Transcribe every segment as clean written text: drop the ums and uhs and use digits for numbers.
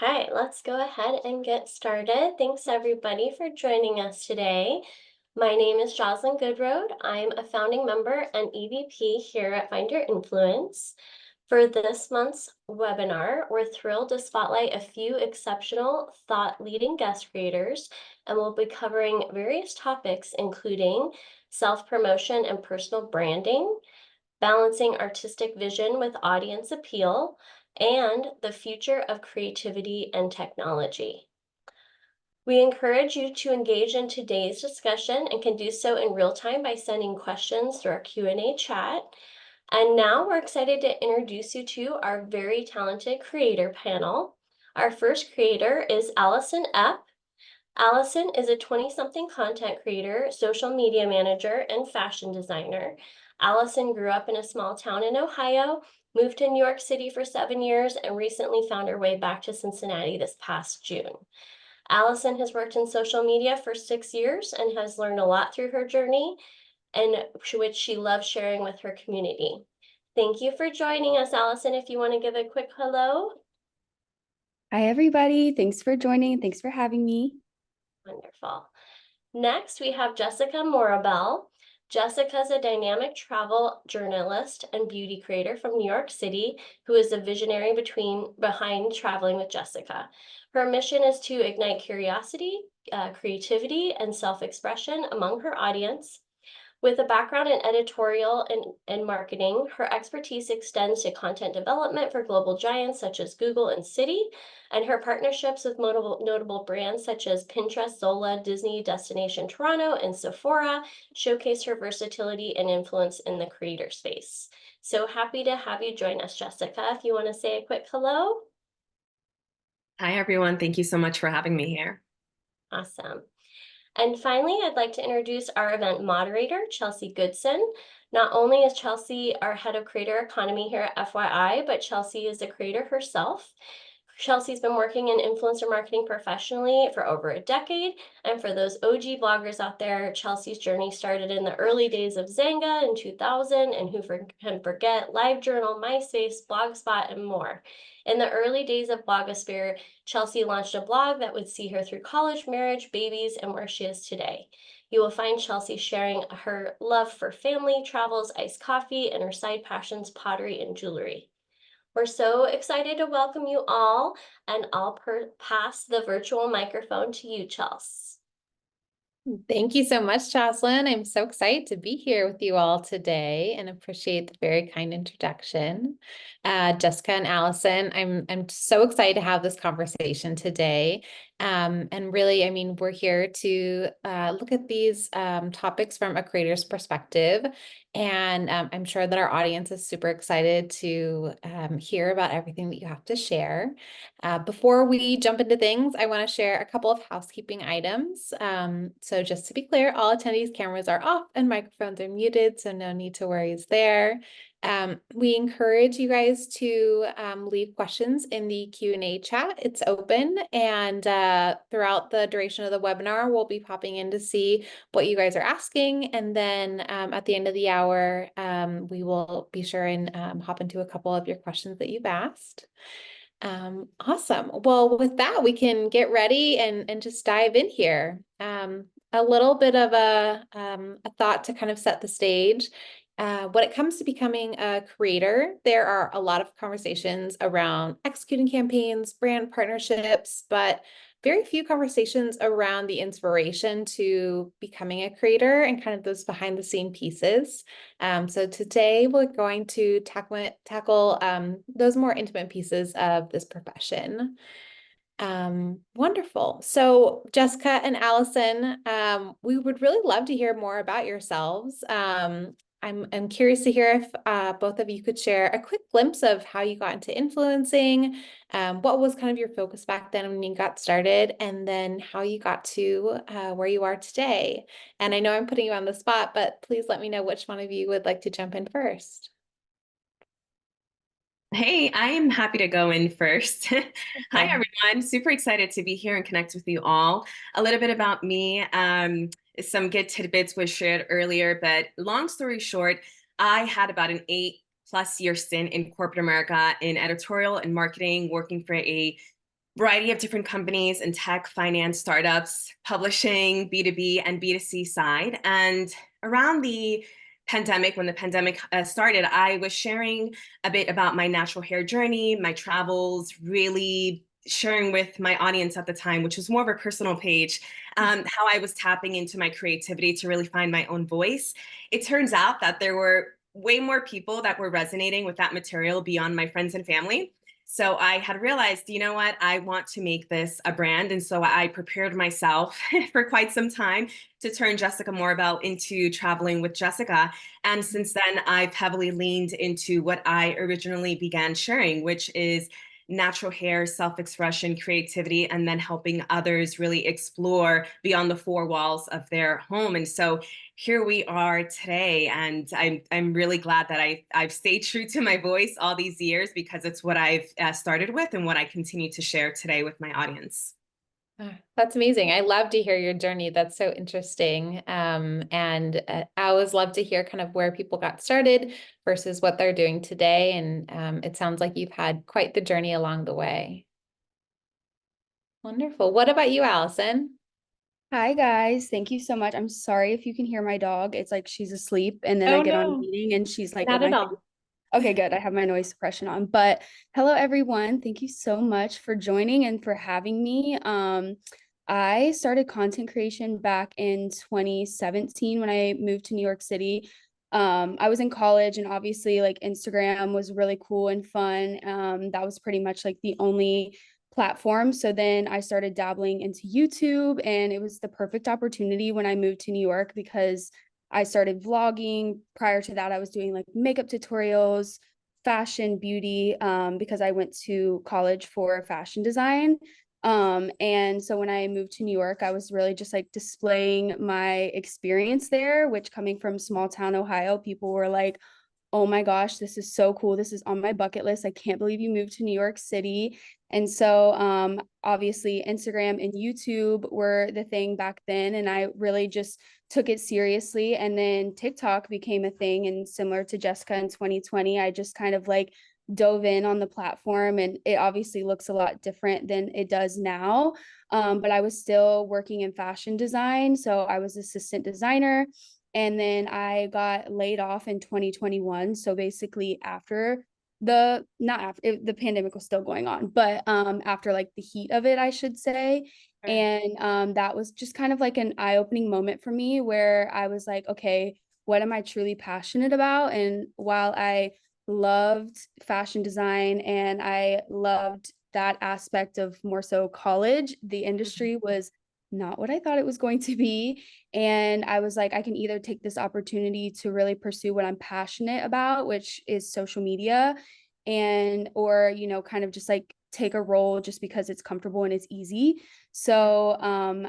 Okay, let's go ahead and get started. Thanks everybody for joining us today. My name is Jocelyn Goodroad. I'm a founding member and EVP here at Find Your Influence. For this month's webinar, we're thrilled to spotlight a few exceptional thought-leading guest creators, and we'll be covering various topics including self-promotion and personal branding, balancing artistic vision with audience appeal, and the future of creativity and technology. We encourage you to engage in today's discussion and can do so in real time by sending questions through our Q&A chat. And now we're excited to introduce you to our very talented creator panel. Our first creator is Alison Epp. Alison is a 20-something content creator, social media manager, and fashion designer. Alison grew up in a small town in Ohio, moved to New York City for 7 years, and recently found her way back to Cincinnati this past June. Alison has worked in social media for 6 years and has learned a lot through her journey, and which she loves sharing with her community. Thank you for joining us, Alison. If you want to give a quick hello. Hi, everybody. Thanks for joining. Thanks for having me. Wonderful. Next, we have Jessica Morrobel. Jessica is a dynamic travel journalist and beauty creator from New York City who is a visionary behind Traveling with Jessica. Her mission is to ignite curiosity, creativity, and self-expression among her audience. With a background in editorial and marketing, her expertise extends to content development for global giants such as Google and Citi, and her partnerships with notable brands such as Pinterest, Zola, Disney, Destination Toronto, and Sephora showcase her versatility and influence in the creator space. So happy to have you join us, Jessica. If you want to say a quick hello. Hi, everyone. Thank you so much for having me here. Awesome. And finally, I'd like to introduce our event moderator, Chelsea Goodson. Not only is Chelsea our head of creator economy here at FYI, but Chelsea is a creator herself. Chelsea's been working in influencer marketing professionally for over a decade. And for those OG bloggers out there, Chelsea's journey started in the early days of Xanga in 2000, and who can forget LiveJournal, Myspace, Blogspot, and more. In the early days of blogosphere, Chelsea launched a blog that would see her through college, marriage, babies, and where she is today. You will find Chelsea sharing her love for family, travels, iced coffee, and her side passions, pottery and jewelry. We're so excited to welcome you all, and I'll pass the virtual microphone to you, Chelsea. Thank you so much, Jocelyn. I'm so excited to be here with you all today and appreciate the very kind introduction. Jessica and Allison, I'm so excited to have this conversation today. And really, I mean, we're here to look at these topics from a creator's perspective. And I'm sure that our audience is super excited to hear about everything that you have to share. Before we jump into things, I want to share a couple of housekeeping items. So just to be clear, all attendees' cameras are off and microphones are muted, so no need to worry there. We encourage you guys to leave questions in the Q&A chat. It's open, and throughout the duration of the webinar, we'll be popping in to see what you guys are asking. And then at the end of the hour, we will be sure and hop into a couple of your questions that you've asked. Awesome. Well, with that, we can get ready and just dive in here. A little bit of a thought to kind of set the stage. When it comes to becoming a creator, there are a lot of conversations around executing campaigns, brand partnerships, but very few conversations around the inspiration to becoming a creator and kind of those behind the scene pieces. So today we're going to tackle those more intimate pieces of this profession. Wonderful. So Jessica and Allison, we would really love to hear more about yourselves. I'm curious to hear if both of you could share a quick glimpse of how you got into influencing, what was kind of your focus back then when you got started, and then how you got to where you are today. And I know I'm putting you on the spot, but please let me know which one of you would like to jump in first. Hey, I am happy to go in first. Okay. Hi, everyone. Super excited to be here and connect with you all. A little bit about me. Some good tidbits was shared earlier, but long story short, I had about an 8+ year stint in corporate America in editorial and marketing, working for a variety of different companies in tech, finance, startups, publishing, B2B and B2C side. And around the pandemic, when the pandemic started, I was sharing a bit about my natural hair journey, my travels, really sharing with my audience at the time, which was more of a personal page, how I was tapping into my creativity to really find my own voice. It turns out that there were way more people that were resonating with that material beyond my friends and family. So I had realized, you know what, I want to make this a brand. And so I prepared myself for quite some time to turn Jessica Morrobel into Traveling with Jessica. And since then, I've heavily leaned into what I originally began sharing, which is natural hair, self-expression, creativity, and then helping others really explore beyond the four walls of their home. And so here we are today, and I'm really glad that I've stayed true to my voice all these years, because it's what I've started with and what I continue to share today with my audience. That's amazing. I love to hear your journey. That's so interesting. I always love to hear kind of where people got started versus what they're doing today. And it sounds like you've had quite the journey along the way. Wonderful. What about you, Allison? Hi guys, thank you so much. I'm sorry if you can hear my dog. It's like she's asleep and then I get on a meeting and she's like Not in at my all. face. Okay, good. I have my noise suppression on. But hello everyone. Thank you so much for joining and for having me. I started content creation back in 2017 when I moved to New York City. I was in college and obviously like Instagram was really cool and fun. That was pretty much like the only platform. So then I started dabbling into YouTube, and it was the perfect opportunity when I moved to New York because I started vlogging. Prior to that, I was doing like makeup tutorials, fashion, beauty, because I went to college for fashion design. And so when I moved to New York, I was really just like displaying my experience there, which coming from small town Ohio, people were like, oh my gosh, this is so cool. This is on my bucket list. I can't believe you moved to New York City. And so obviously Instagram and YouTube were the thing back then. And I really just took it seriously. And then TikTok became a thing. And similar to Jessica in 2020, I just kind of like dove in on the platform, and it obviously looks a lot different than it does now. But I was still working in fashion design. So I was assistant designer. And then I got laid off in 2021. So basically after the pandemic was still going on, but after like the heat of it, I should say. Sure. And that was just kind of like an eye-opening moment for me where I was like, okay, what am I truly passionate about? And while I loved fashion design and I loved that aspect of more so college, the industry was not what I thought it was going to be. And I was like, I can either take this opportunity to really pursue what I'm passionate about, which is social media, and or, you know, kind of just like take a role just because it's comfortable and it's easy. So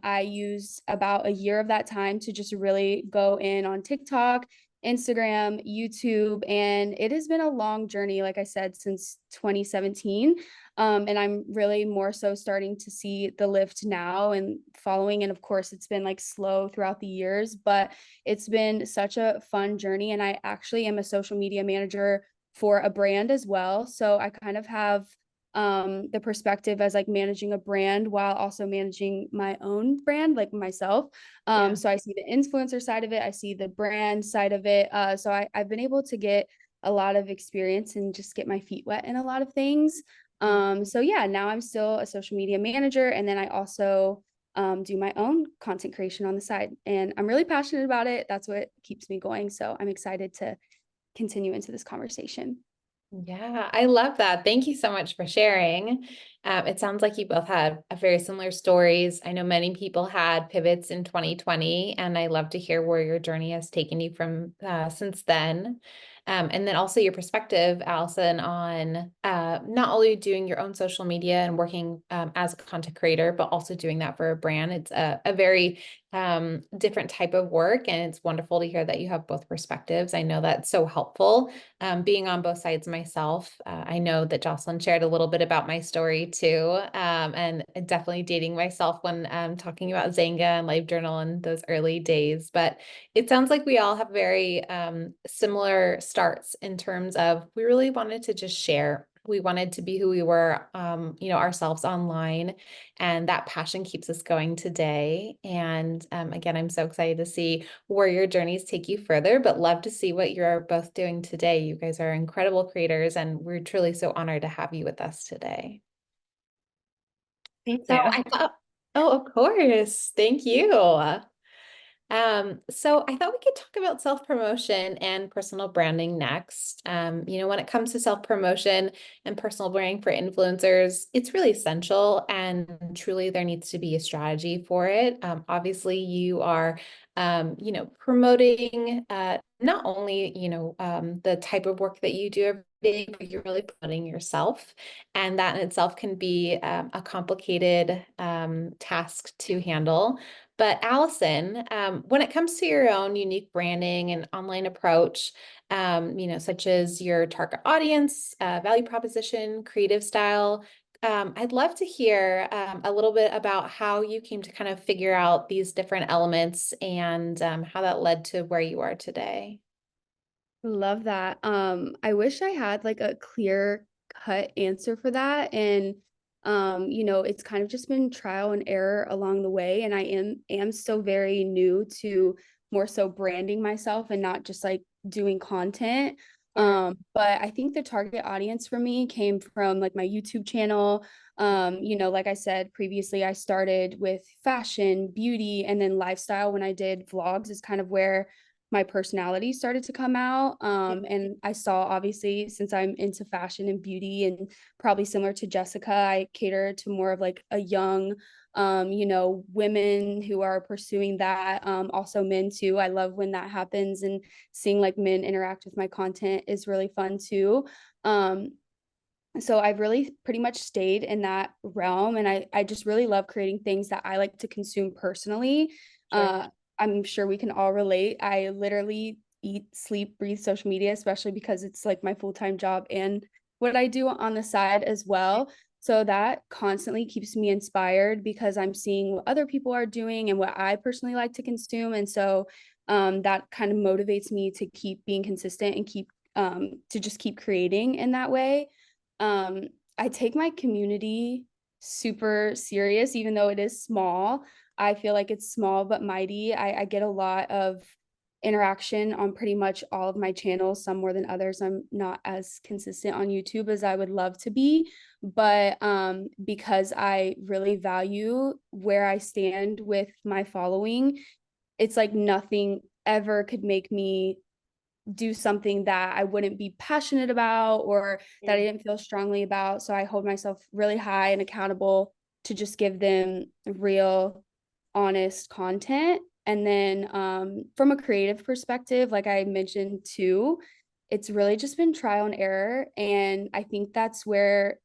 I used about a year of that time to just really go in on TikTok, Instagram, YouTube, and it has been a long journey, like I said, since 2017. And I'm really more so starting to see the lift now and following. And of course, it's been like slow throughout the years, but it's been such a fun journey. And I actually am a social media manager for a brand as well. So I kind of have the perspective as like managing a brand while also managing my own brand, like myself. So I see the influencer side of it, I see the brand side of it. So I've been able to get a lot of experience and just get my feet wet in a lot of things. So yeah, now I'm still a social media manager, and then I also do my own content creation on the side, and I'm really passionate about it. That's what keeps me going. So I'm excited to continue into this conversation. Yeah, I love that. Thank you so much for sharing. It sounds like you both had very similar stories. I know many people had pivots in 2020, and I love to hear where your journey has taken you from since then. And then also your perspective, Allison, on not only doing your own social media and working as a content creator, but also doing that for a brand. It's a very different type of work, and it's wonderful to hear that you have both perspectives. I know that's so helpful. Being on both sides myself, I know that Jocelyn shared a little bit about my story too, and definitely dating myself when talking about Xanga and LiveJournal in those early days. But it sounds like we all have very similar starts in terms of we really wanted to just share We wanted to be who we were, ourselves online, and that passion keeps us going today. And again, I'm so excited to see where your journeys take you further, but love to see what you're both doing today. You guys are incredible creators, and we're truly so honored to have you with us today. Thank So you. I thought, oh, of course, thank you. So I thought we could talk about self-promotion and personal branding next. When it comes to self-promotion and personal branding for influencers, it's really essential, and truly there needs to be a strategy for it. Obviously you are, promoting, not only, the type of work that you do every day, but you're really promoting yourself. And that in itself can be a complicated task to handle. But Alison, when it comes to your own unique branding and online approach, such as your target audience, value proposition, creative style, I'd love to hear a little bit about how you came to kind of figure out these different elements and how that led to where you are today. Love that. I wish I had like a clear cut answer for that. And it's kind of just been trial and error along the way. And I am so very new to more so branding myself and not just like doing content. But I think the target audience for me came from like my YouTube channel. Like I said previously, I started with fashion, beauty, and then lifestyle when I did vlogs is kind of where my personality started to come out. And I saw, obviously, since I'm into fashion and beauty and probably similar to Jessica, I cater to more of like a young, women who are pursuing that. Also men too. I love when that happens, and seeing like men interact with my content is really fun too. So I've really pretty much stayed in that realm, and I just really love creating things that I like to consume personally. Sure. I'm sure we can all relate. I literally eat, sleep, breathe social media, especially because it's like my full-time job and what I do on the side as well. So that constantly keeps me inspired because I'm seeing what other people are doing and what I personally like to consume. And so that kind of motivates me to keep being consistent and to just keep creating in that way. Um, I take my community super serious, even though it is small. I feel like it's small but mighty. I get a lot of interaction on pretty much all of my channels, some more than others. I'm not as consistent on YouTube as I would love to be, but because I really value where I stand with my following, it's like nothing ever could make me do something that I wouldn't be passionate about or that I didn't feel strongly about. So I hold myself really high and accountable to just give them real, honest content. And then from a creative perspective, like I mentioned too, it's really just been trial and error. And I think that's where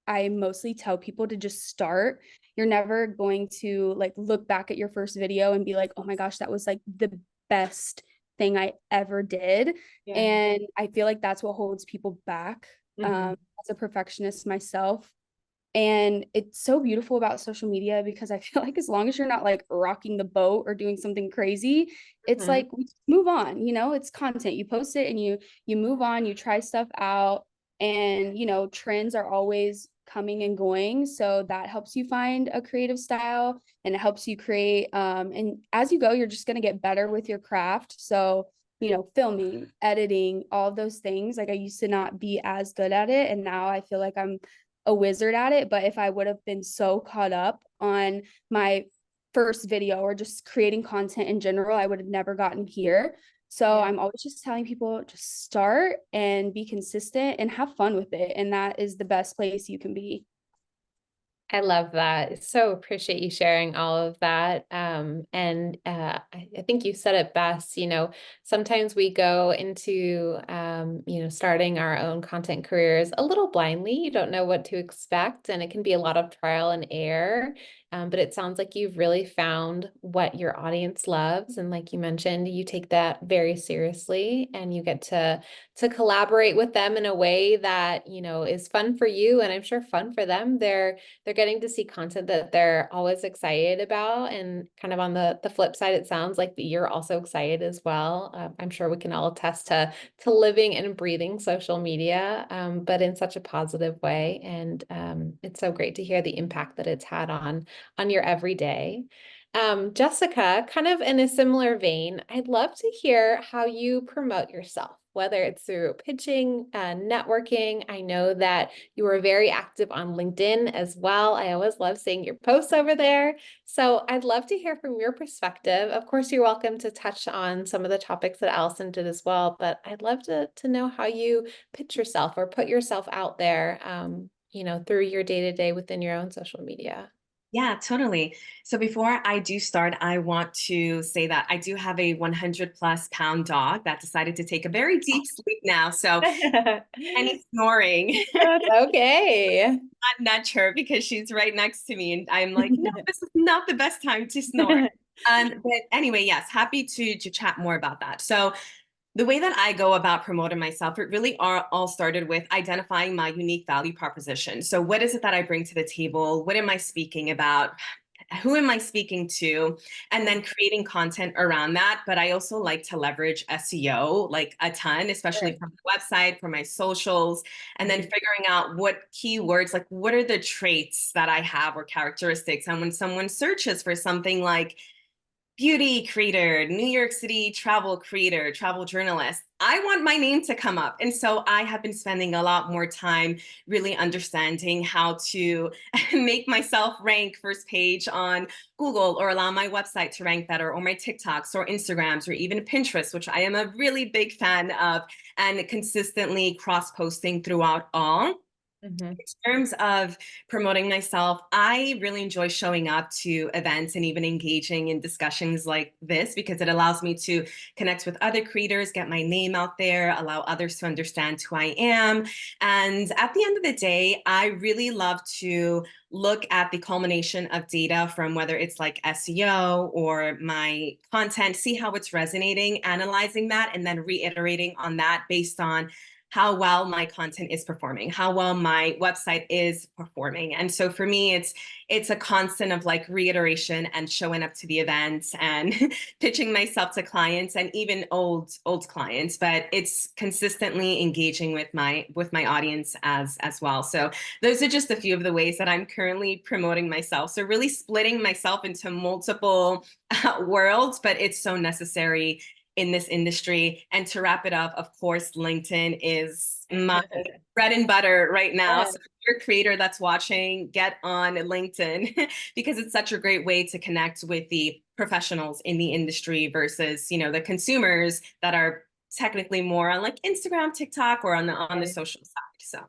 I mostly tell people to just start. You're never going to like look back at your first video and be like, oh my gosh, that was like the best thing I ever did. Yeah. And I feel like that's what holds people back. As a perfectionist myself. And it's so beautiful about social media because I feel like as long as you're not like rocking the boat or doing something crazy, it's like we just move on, it's content. You post it and you move on, you try stuff out, and trends are always coming and going. So that helps you find a creative style and it helps you create. And as you go, you're just gonna get better with your craft. So filming, editing, all of those things. Like I used to not be as good at it, and now I feel like I'm a wizard at it. But if I would have been so caught up on my first video or just creating content in general, I would have never gotten here. So I'm always just telling people just start and be consistent and have fun with it. And that is the best place you can be. I love that. So appreciate you sharing all of that. I think you said it best, sometimes we go into, starting our own content careers a little blindly. You don't know what to expect, and it can be a lot of trial and error. But it sounds like you've really found what your audience loves. And like you mentioned, you take that very seriously and you get to collaborate with them in a way that, is fun for you. And I'm sure fun for them. They're getting to see content that they're always excited about. And kind of on the flip side, it sounds like that you're also excited as well. I'm sure we can all attest to living and breathing social media, but in such a positive way. And it's so great to hear the impact that it's had on your everyday. Jessica, kind of in a similar vein, I'd love to hear how you promote yourself, whether it's through pitching, networking. I know that you are very active on LinkedIn as well. I always love seeing your posts over there. So I'd love to hear from your perspective. Of course, you're welcome to touch on some of the topics that Alison did as well, but I'd love to know how you pitch yourself or put yourself out there, through your day-to-day within your own social media. Yeah, totally. So before I do start, I want to say that I do have a 100+ pound dog that decided to take a very deep sleep now. So any snoring, That's okay. not nudge her because she's right next to me. And I'm like, no, this is not the best time to snore. But anyway, yes, happy to chat more about that. So the way that I go about promoting myself, it really all started with identifying my unique value proposition. So what is it that I bring to the table? What am I speaking about? Who am I speaking to? And then creating content around that. But I also like to leverage SEO like a ton, especially Sure. from the website, for my socials, and then figuring out what keywords, like what are the traits that I have or characteristics. And when someone searches for something like beauty creator, New York City travel creator, travel journalist, I want my name to come up. And so I have been spending a lot more time really understanding how to make myself rank first page on Google, or allow my website to rank better, or my TikToks or Instagrams, or even Pinterest, which I am a really big fan of, and consistently cross-posting throughout all. Mhm. In terms of promoting myself, I really enjoy showing up to events and even engaging in discussions like this, because it allows me to connect with other creators, get my name out there, allow others to understand who I am. And at the end of the day, I really love to look at the culmination of data from whether it's like SEO or my content, see how it's resonating, analyzing that, and then reiterating on that based on how well my content is performing, how well my website is performing. And so for me, it's a constant of like reiteration and showing up to the events and pitching myself to clients, and even old clients, but it's consistently engaging with my audience as well. So those are just a few of the ways that I'm currently promoting myself. So really splitting myself into multiple worlds, but it's so necessary in this industry. And to wrap it up, of course, LinkedIn is my bread and butter right now. Yeah. So if you're a creator that's watching, get on LinkedIn because it's such a great way to connect with the professionals in the industry versus, the consumers that are technically more on like Instagram, TikTok, or on the social side. So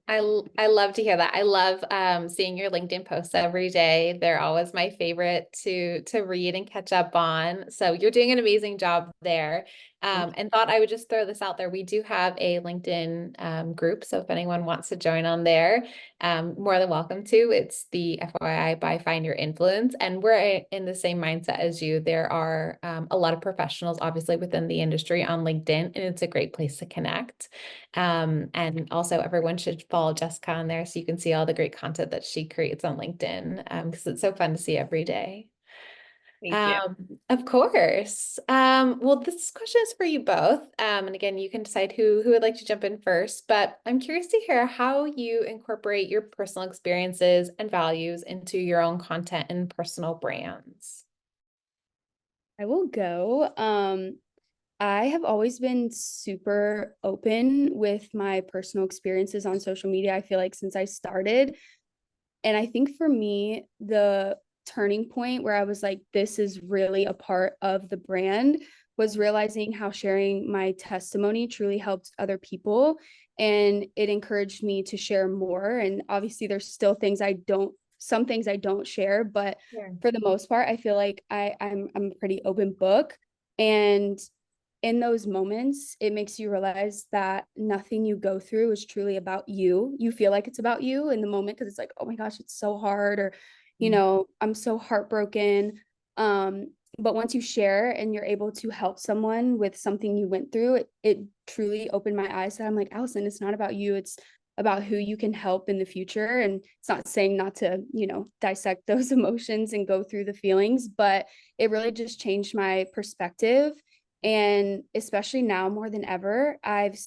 I love to hear that. I love seeing your LinkedIn posts every day. They're always my favorite to read and catch up on. So you're doing an amazing job there. And thought I would just throw this out there. We do have a LinkedIn group. So if anyone wants to join on there, more than welcome to. It's the FYI by Find Your Influence. And we're in the same mindset as you. There are a lot of professionals, obviously, within the industry on LinkedIn, and it's a great place to connect. And also everyone should follow Jessica on there so you can see all the great content that she creates on LinkedIn, because it's so fun to see every day. thank you. Of course. Well, this question is for you both. And again, you can decide who would like to jump in first, but I'm curious to hear how you incorporate your personal experiences and values into your own content and personal brands. I will go. I have always been super open with my personal experiences on social media. I feel like since I started, and I think for me, the turning point where I was like, this is really a part of the brand, was realizing how sharing my testimony truly helped other people. And it encouraged me to share more. And obviously there's still some things I don't share, but for the most part, I feel like I'm a pretty open book. And in those moments, it makes you realize that nothing you go through is truly about you. You feel like it's about you in the moment because it's like, oh my gosh, it's so hard, or, I'm so heartbroken. But once you share and you're able to help someone with something you went through, it truly opened my eyes that I'm like, Alison, it's not about you. It's about who you can help in the future. And it's not saying not to, dissect those emotions and go through the feelings, but it really just changed my perspective. And especially now more than ever, I've